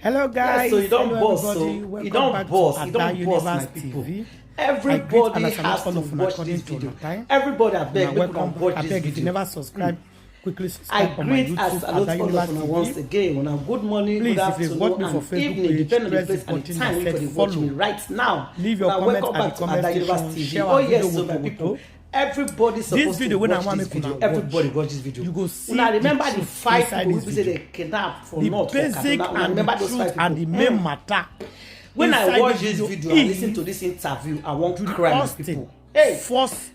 Hello guys. Yes, so you don't boss, so everybody. you don't boss, you don't boss my TV. people. Everybody has to watch this video. Everybody, I beg, welcome. Watch this video. If you never subscribe, quickly I subscribe on my greet YouTube as a lot of once again. When good morning, please, good afternoon, and evening, depending on the place and the time you can watch me right now. Leave your comment at the comment section. Share our video with my people. Everybody supposed to watch this video. Everybody watch this video. You go see. Now remember the 5 people who say they kidnap for North. The basic and the truth and the main matter. When I watch this video and listen to this interview, I want to cry with people. Hey,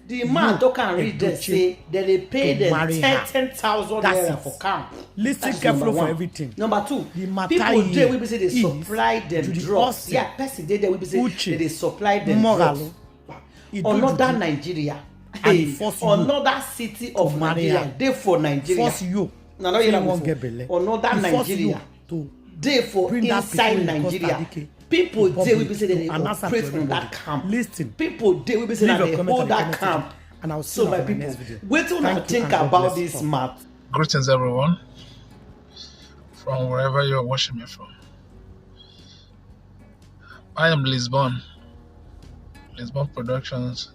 the man talk and read there say that they pay them 10,000 naira for camp. Listen carefully for everything. Number 2, the people there will be say they supply them drugs. Yeah, person there will be say they supply them drugs. Another Nigeria. Hey, another city of Nigeria. They for Nigeria. Force you. No, no, you another Nigeria. They for inside Nigeria. People there will be saying they operate from that camp. Listen. People there will be saying that they hold that camp. And I'll see you in the next video. Wait till I think about this map. Greetings everyone, from wherever you're watching me from. I am Lisbon Productions,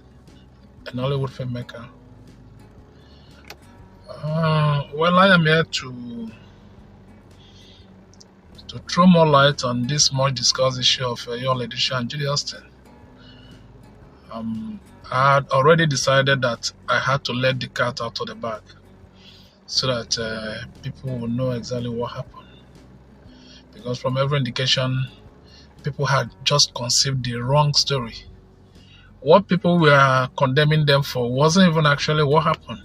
a Nollywood filmmaker. Well, I am here to throw more light on this much discussed issue of Yul Edochie Judy Austin. I had already decided that I had to let the cat out of the bag so that people will know exactly what happened. Because from every indication, people had just conceived the wrong story. What people were condemning them for wasn't even actually what happened.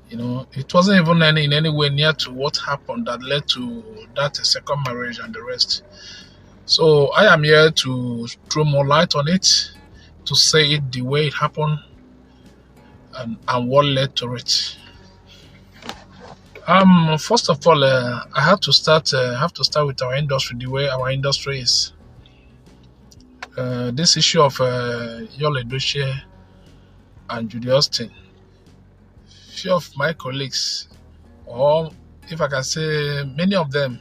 You know, it wasn't even in any way near to what happened that led to that second marriage and the rest. So I am here to throw more light on it, to say it the way it happened, and what led to it. First of all, I have to start with our industry, the way our industry is. This issue of Yul Edochie and Judy Austin. Few of my colleagues, or if I can say many of them,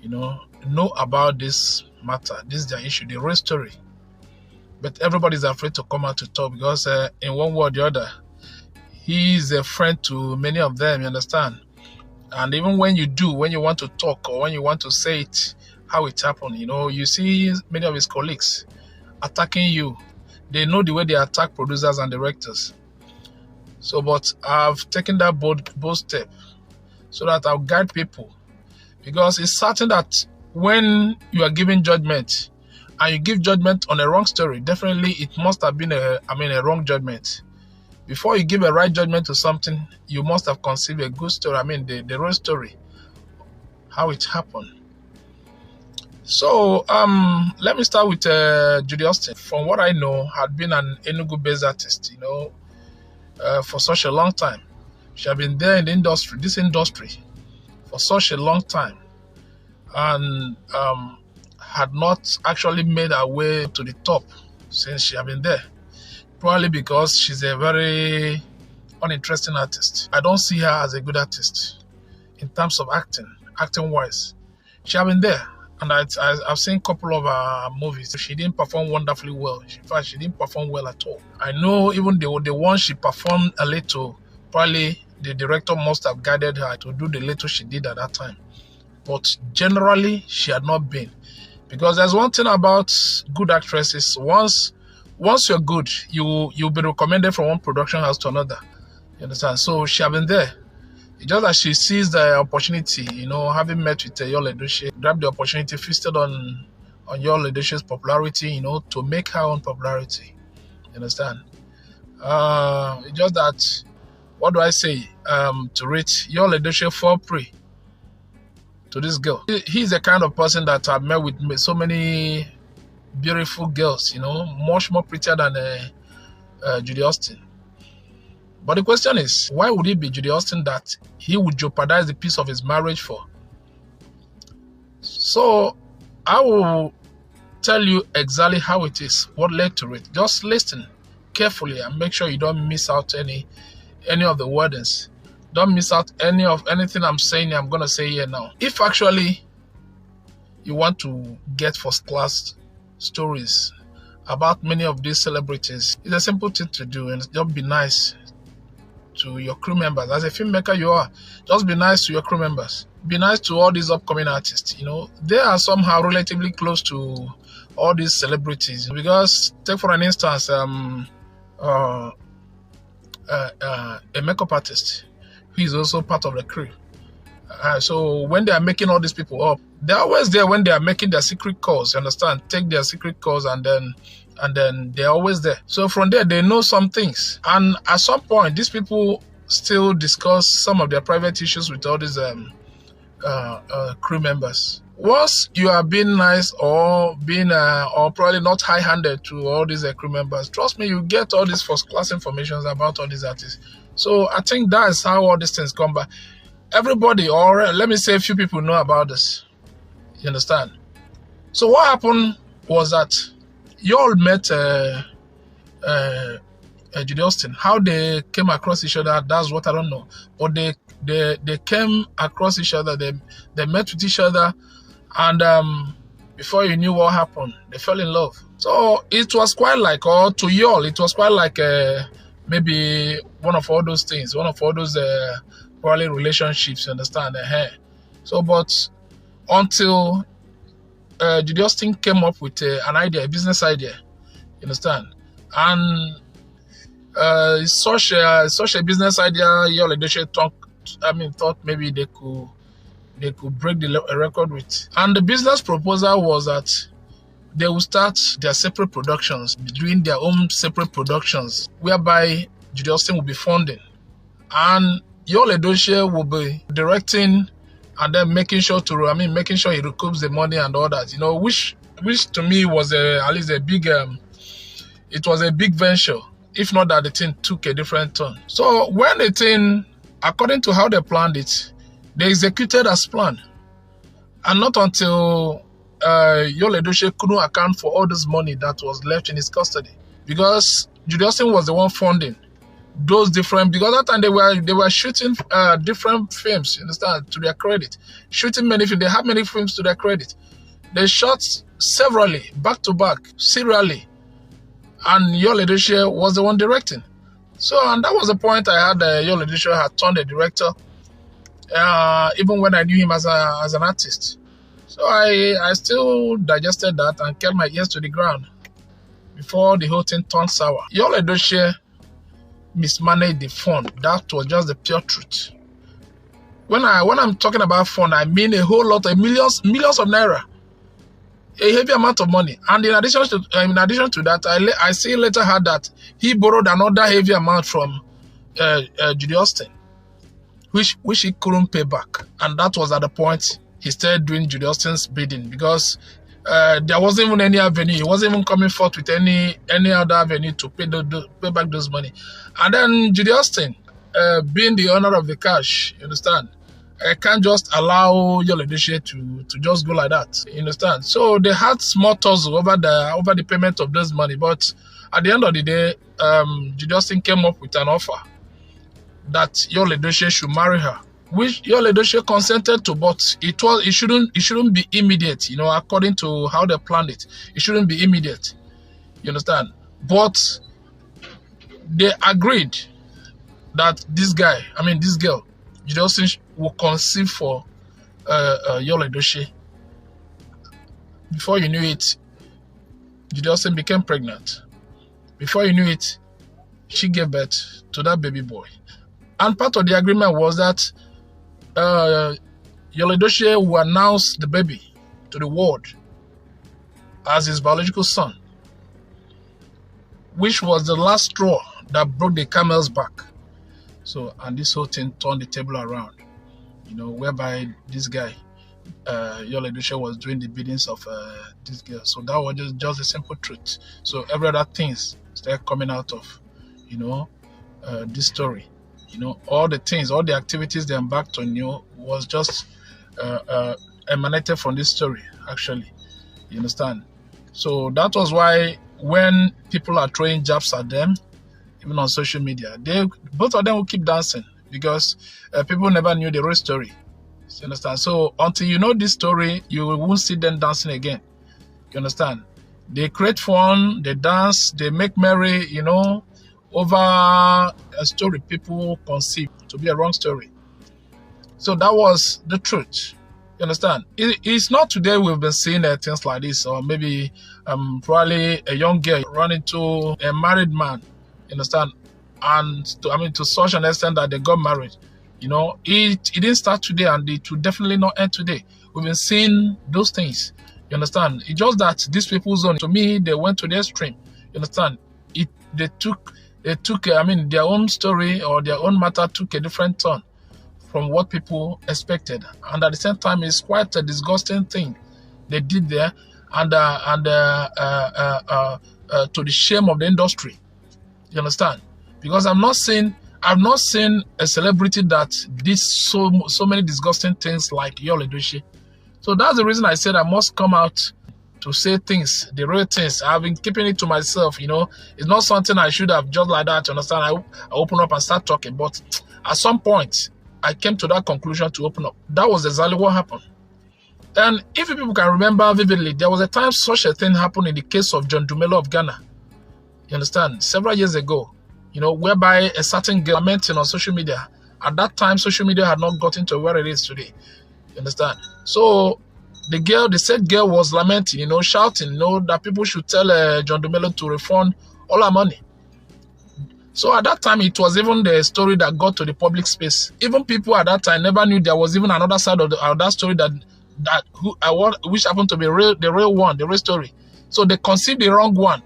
know about this matter. This is their issue, the real story. But everybody's afraid to come out to talk because in one way or the other, he is a friend to many of them, you understand? And even when you want to talk or when you want to say it, how it happened, you see many of his colleagues attacking you. They know the way they attack producers and directors. So, but I've taken that bold step so that I'll guide people, because it's certain that when you are giving judgment and you give judgment on a wrong story, definitely it must have been a wrong judgment. Before you give a right judgment to something, you must have conceived a good story. The real story, how it happened. So, let me start with Judy Austin. From what I know, had been an Enugu-based artist, for such a long time. She had been there in the this industry, for such a long time, and had not actually made her way to the top since she had been there. Probably because she's a very uninteresting artist. I don't see her as a good artist in terms of acting wise. She had been there, and I've seen a couple of her movies. She didn't perform wonderfully well. In fact, she didn't perform well at all. I know even the one she performed a little, probably the director must have guided her to do the little she did at that time. But generally, she had not been. Because there's one thing about good actresses. Once you're good, you'll be recommended from one production house to another. You understand? So she had been there. It's just that she sees the opportunity, having met with Yul Edochie, grabbed the opportunity, feasted on Yul Edochie's popularity, to make her own popularity. You understand? It's just that, what do I say, to reach Yul Edochie fall prey to this girl. He's the kind of person that I've met with so many beautiful girls, much more prettier than Judy Austin. But the question is, why would it be Judy Austin that he would jeopardize the peace of his marriage for? So I will tell you exactly how it is, what led to it. Just listen carefully and make sure you don't miss out any of the wordings. Don't miss out anything I'm saying, I'm going to say here now. If actually you want to get first-class stories about many of these celebrities, it's a simple thing to do, and just be nice to your crew members. As a filmmaker you are, just be nice to your crew members. Be nice to all these upcoming artists. They are somehow relatively close to all these celebrities, because take for an instance a makeup artist who is also part of the crew. So when they are making all these people up, they're always there when they are making their secret calls, you understand? Take their secret calls, and then they're always there. So from there, they know some things. And at some point, these people still discuss some of their private issues with all these crew members. Once you are being nice or being or probably not high-handed to all these crew members, trust me, you get all these first-class information about all these artists. So I think that is how all these things come back. Everybody, or let me say a few people, know about this. You understand? So what happened was that you all met Judy Austin. How they came across each other, that's what I don't know. But they came across each other, they met with each other, and before you knew what happened, they fell in love. So it was quite like, or to you all, it was quite like maybe one of all those things, one of all those probably relationships, you understand? So, but until Judy Austin came up with an idea, a business idea, you understand? And such a business idea, Yul Edochie thought maybe they could break the record with. And the business proposal was that they would start their separate productions, doing their own separate productions, whereby Judy Austin will be funding, and Yul Edochie will be directing, and then making sure he recoups the money and all that, which to me was at least a big, it was a big venture, if not that the thing took a different turn. So when the thing, according to how they planned it, they executed as planned, and not until Yul Edochie couldn't account for all this money that was left in his custody, because Judy Austin was the one funding those different, because that time they were shooting different films, you understand, to their credit, shooting many films. They had many films to their credit. They shot severally, back to back, serially, and Yul Edochie was the one directing. So, and that was the point I had. Yul Edochie had turned a director, even when I knew him as an artist. So I still digested that and kept my ears to the ground before the whole thing turned sour. Yul Edochie mismanaged the fund. That was just the pure truth. When I'm talking about fund, I mean a whole lot of millions of naira, a heavy amount of money. And in addition to that, I see later heard that he borrowed another heavy amount from Judy Austin, which he couldn't pay back. And that was at the point he started doing Judy Austin's bidding, because there wasn't even any avenue. He wasn't even coming forth with any other avenue to pay back those money. And then Judy Austin, being the owner of the cash, you understand, I can't just allow Yul Edochie to just go like that, you understand. So they had small tussle over the payment of this money. But at the end of the day, Judy Austin came up with an offer that Yul Edochie should marry her, which Yul Edochie consented to, but it shouldn't be immediate, according to how they planned it. It shouldn't be immediate, you understand. But they agreed that this girl, Judy Austin, will conceive for Yul Edochie. Before you knew it, Judy Austin became pregnant. Before you knew it, she gave birth to that baby boy. And part of the agreement was that Yul Edochie will announce the baby to the world as his biological son, which was the last straw that broke the camel's back. So, and this whole thing turned the table around, whereby this guy, Yul Edochie, was doing the biddings of this girl. So that was just a simple truth. So every other things started coming out of, this story. All the things, all the activities they embarked on, was just emanated from this story, actually. You understand? So that was why when people are throwing jabs at them, even on social media, both of them will keep dancing, because people never knew the real story. You understand? So until you know this story, you won't see them dancing again. You understand? They create fun, they dance, they make merry, you know, over a story people conceive to be a wrong story. So that was the truth. You understand? It's not today we've been seeing things like this, or maybe probably a young girl run into a married man. You understand? And to such an extent that they got married. You know, it didn't start today, and it will definitely not end today. We've been seeing those things. You understand? It's just that these people's own, to me, they went to the extreme. You understand? They took their own story or their own matter took a different turn from what people expected, and at the same time, it's quite a disgusting thing they did there, and to the shame of the industry. You understand? Because I've not seen a celebrity that did so many disgusting things like Yul Edochie. So that's the reason I said I must come out to say things, the real things. I've been keeping it to myself, you know. It's not something I should have just like that, you understand? I open up and start talking, but at some point, I came to that conclusion to open up. That was exactly what happened. And if people can remember vividly, there was a time such a thing happened in the case of John Dumelo of Ghana. You understand? Several years ago, you know, whereby a certain girl lamenting on social media. At that time, social media had not gotten to where it is today. You understand? So the said girl was lamenting, you know, shouting, you know, that people should tell John Dumelo to refund all her money. So at that time, it was even the story that got to the public space. Even people at that time never knew there was even another side of that story which happened to be the real one, the real story. So they conceived the wrong one,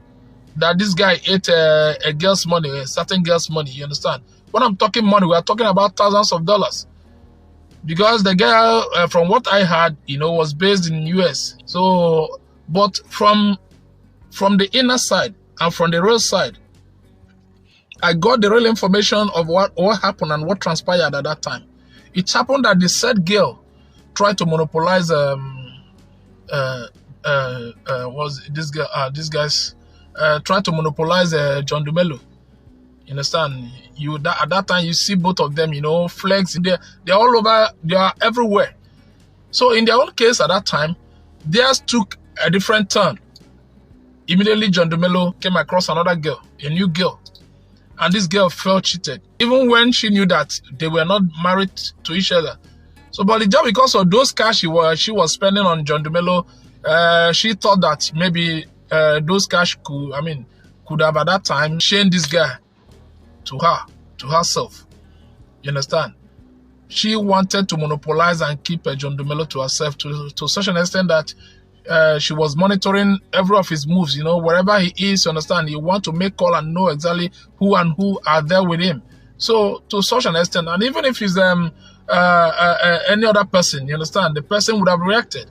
that this guy ate a girl's money, a certain girl's money. You understand? When I'm talking money, we are talking about thousands of dollars. Because the girl, from what I heard, you know, was based in the US. So, but from the inner side and from the real side, I got the real information of what happened and what transpired at that time. It happened that the said girl tried to monopolize this guy's tried to monopolize John Dumelo. You understand? At that time you see both of them, you know, flags. They're all over. They are everywhere. So in their own case at that time, theirs took a different turn. Immediately, John Dumelo came across another girl, a new girl, and this girl felt cheated, even when she knew that they were not married to each other. So, but just because of those cash she was spending on John Dumelo, she thought that maybe those cash could have at that time chained this guy to herself. You understand? She wanted to monopolize and keep John Dumelo to herself to such an extent that she was monitoring every of his moves. You know, wherever he is, you understand, you want to make call and know exactly who are there with him. So to such an extent, and even if he's any other person, you understand, the person would have reacted.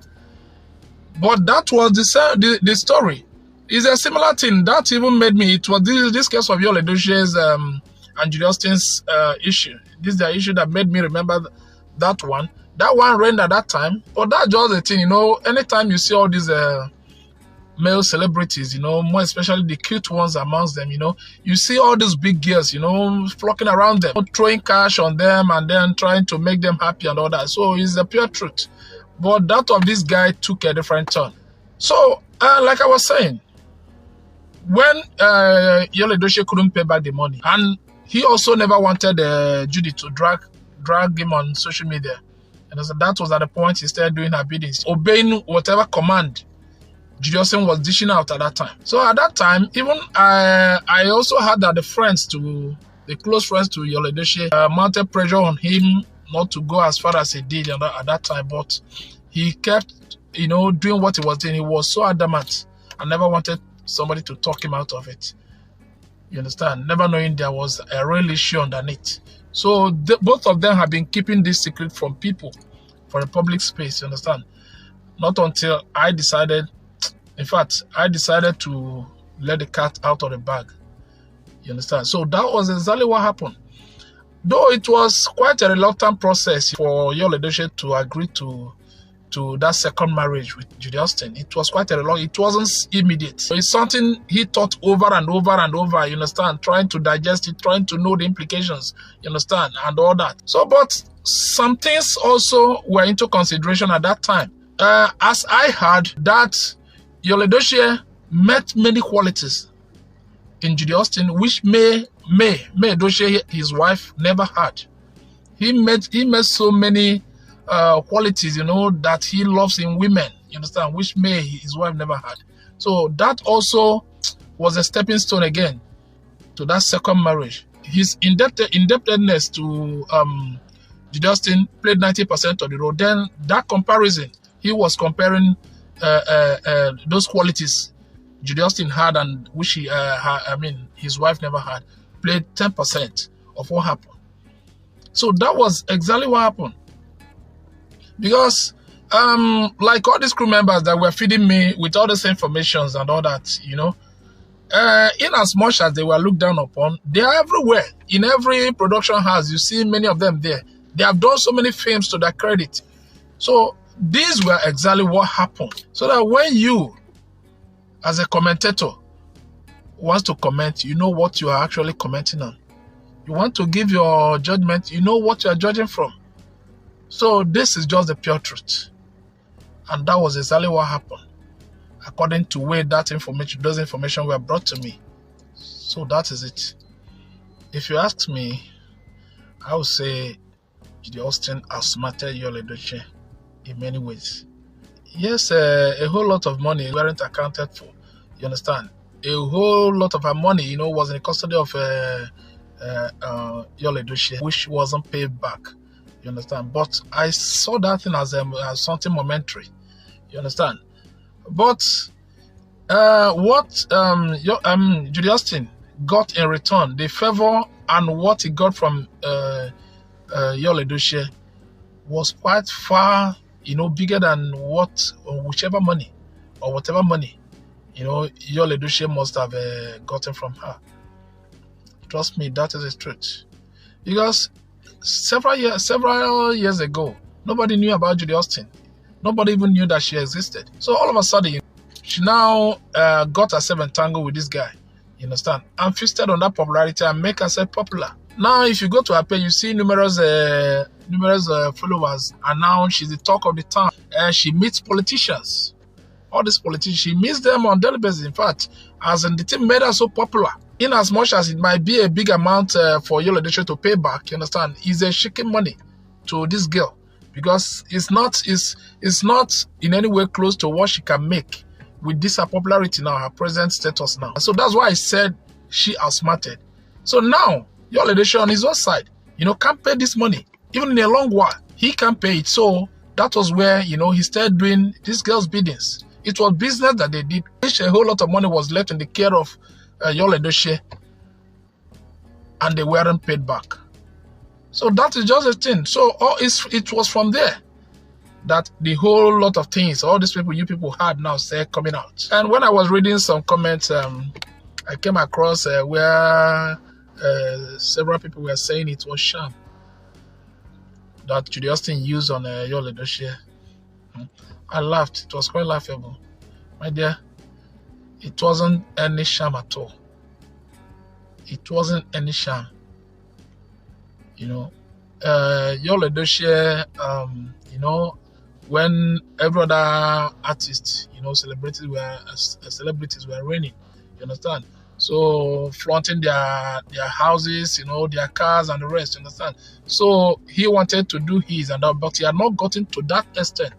But that was the story. It's a similar thing that even made me. It was this case of Yul Edochie's and Judy Austin's issue. This is the issue that made me remember that one. That one reigned at that time. But that's just the thing, you know. Anytime you see all these male celebrities, you know, more especially the cute ones amongst them, you know, you see all these big girls, you know, flocking around them, throwing cash on them and then trying to make them happy and all that. So it's the pure truth. But that of this guy took a different turn. So, like I was saying, when Yul Edochie couldn't pay back the money, and he also never wanted Judy to drag him on social media. And so that was at the point he started doing her biddings, obeying whatever command Judy Austin was dishing out at that time. So at that time, even I also heard that the close friends to Yul Edochie mounted pressure on him not to go as far as he did at that time, but he kept, you know, doing what he was doing. He was so adamant and never wanted somebody to talk him out of it. You understand? Never knowing there was a real issue underneath. So both of them have been keeping this secret from people, for the public space. You understand? Not until I decided to let the cat out of the bag. You understand? So that was exactly what happened. Though it was quite a reluctant process for Yul Edochie to agree to to that second marriage with Judy Austin. It was quite a long, it wasn't immediate. So it's something he thought over and over and over, you understand, trying to digest it, trying to know the implications, you understand, and all that. So, but some things also were into consideration at that time. As I heard that Yul Edochie met many qualities in Judy Austin, which May Edochie, his wife, never had. He met so many qualities, you know, that he loves in women, you understand, which his wife never had. So that also was a stepping stone again to that second marriage. His indebtedness to Judy Austin played 90% of the role. Then that comparison, he was comparing those qualities Judy Austin had and which his wife never had, played 10% of what happened. So that was exactly what happened. Because like all these crew members that were feeding me with all this information and all that, you know, in as much as they were looked down upon, they are everywhere. In every production house, you see many of them there. They have done so many films to their credit. So these were exactly what happened. So that when you, as a commentator, wants to comment, you know what you are actually commenting on. You want to give your judgment, you know what you are judging from. So this is just the pure truth. And that was exactly what happened, according to where that information, those information were brought to me. So that is it. If you ask me, I would say Judy Austin outsmarted Yul Edochie in many ways. Yes, a whole lot of money weren't accounted for. You understand? A whole lot of her money, you know, was in the custody of Yul Edochie, which wasn't paid back. You understand? But I saw that thing as something momentary. You understand? But what Judy Austin got in return, the favor and what he got from Yul Edochie was quite far, you know, bigger than whichever money or whatever money, you know, Yul Edochie must have gotten from her. Trust me, that is the truth. Because several years ago, nobody knew about Judy Austin. Nobody even knew that she existed. So all of a sudden, she now got herself entangled with this guy. You understand? And feasted on that popularity and make herself popular. Now, if you go to her page, you see numerous followers, and now she's the talk of the town. She meets politicians. All these politicians, she meets them on daily basis. In fact, as in the team made her so popular. In as much as it might be a big amount for Yul Edochie to pay back, you understand, is a shaking money to this girl, because it's not in any way close to what she can make with this her popularity now, her present status now. So that's why I said she outsmarted. So now Yul Edochie on his own side, you know, can't pay this money. Even in a long while, he can't pay it. So that was where, you know, he started doing this girl's biddings. It was business that they did, which a whole lot of money was left in the care of Yul Edochie, and they weren't paid back. So that is just a thing. So it was from there that the whole lot of things, all these people, you people had now say coming out. And when I was reading some comments, I came across where several people were saying it was sham that Judy Austin used on Yul Edochie. I laughed. It was quite laughable. My dear, it wasn't any sham at all. It wasn't any sham. You know, Yul Edochie, you know, when every other artist, you know, celebrities were reigning, you understand? So flaunting their houses, you know, their cars and the rest, you understand? So he wanted to do his and that, but he had not gotten to that extent.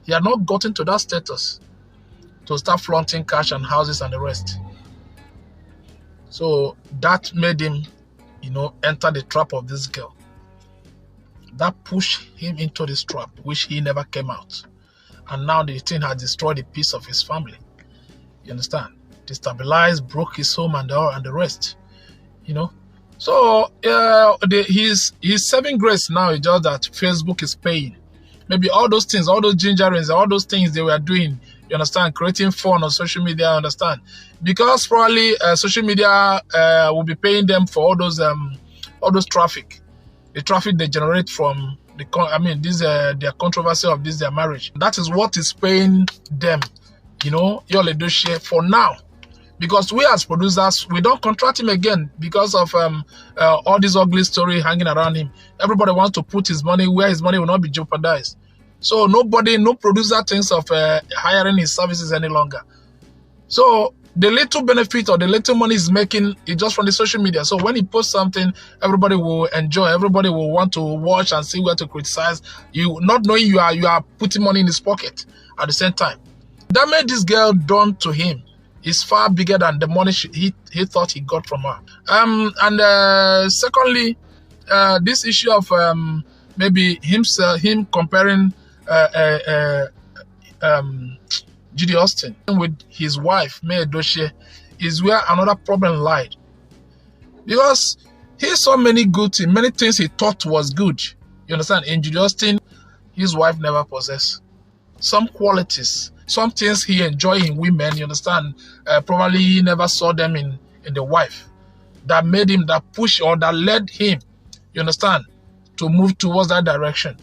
He had not gotten to that status to start flaunting cash and houses and the rest. So that made him, you know, enter the trap of this girl. That pushed him into this trap, which he never came out. And now the thing has destroyed a piece of his family. You understand? Destabilized, broke his home and the rest. You know? So his saving grace now is just that Facebook is paying. Maybe all those things, all those gingerians, all those things they were doing, you understand, creating fun on social media, understand? Because probably social media will be paying them for all those traffic. The traffic they generate from their controversy of their marriage. That is what is paying them, Yul Edochie, for now. Because we as producers, we don't contract him again because of all this ugly story hanging around him. Everybody wants to put his money where his money will not be jeopardized. So no producer thinks of hiring his services any longer. So the little benefit or the little money he's making is just from the social media. So when he posts something, everybody will enjoy. Everybody will want to watch and see where to criticize. You not knowing you are putting money in his pocket at the same time. The damage this girl done to him is far bigger than the money he thought he got from her. And secondly, this issue of maybe him comparing Judy Austin with his wife, Yul Edochie, is where another problem lied. Because he saw many good things, many things he thought was good. You understand? In Judy Austin, his wife never possessed some qualities, some things he enjoyed in women, you understand? Probably he never saw them in the wife. That made him, that push or that led him, you understand, to move towards that direction.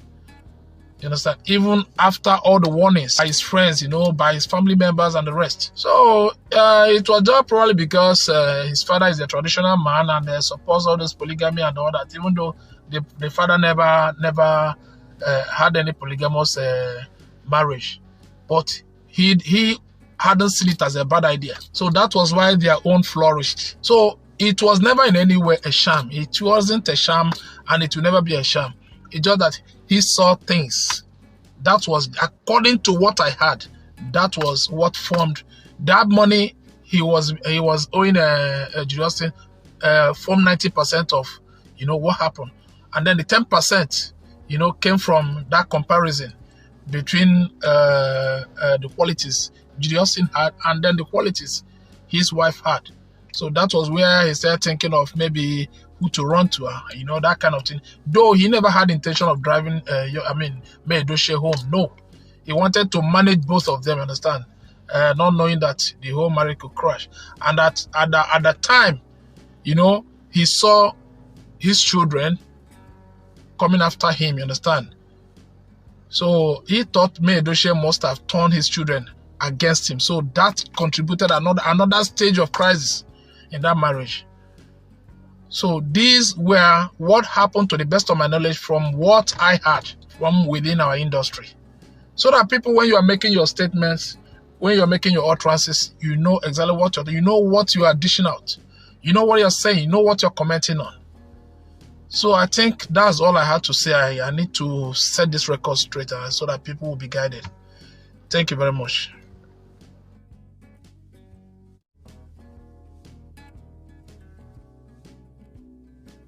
You understand? Even after all the warnings by his friends, by his family members and the rest. So it was just probably because his father is a traditional man and supports all this polygamy and all that, even though the father never had any polygamous marriage. But he hadn't seen it as a bad idea. So that was why their own flourished. So it was never in any way a sham. It wasn't a sham and it will never be a sham. It's just that he saw things. That was, according to what I had, that was what formed that money he was owing Judy Austin, formed 90% of what happened. And then the 10% came from that comparison between the qualities Judy Austin had and then the qualities his wife had. So that was where he started thinking of maybe who to run to, that kind of thing. Though he never had intention of driving, Yul Edochie home. No, he wanted to manage both of them. Understand? Not knowing that the whole marriage could crash. And at that time, he saw his children coming after him. You understand? So he thought Yul Edochie must have turned his children against him. So that contributed another stage of crisis in that marriage. So these were what happened, to the best of my knowledge, from what I had from within our industry. So that people, when you are making your statements, when you are making your utterances, you know exactly what you're doing. You know what you are dishing out. You know what you're saying. You know what you're commenting on. So I think that's all I had to say. I need to set this record straight so that people will be guided. Thank you very much.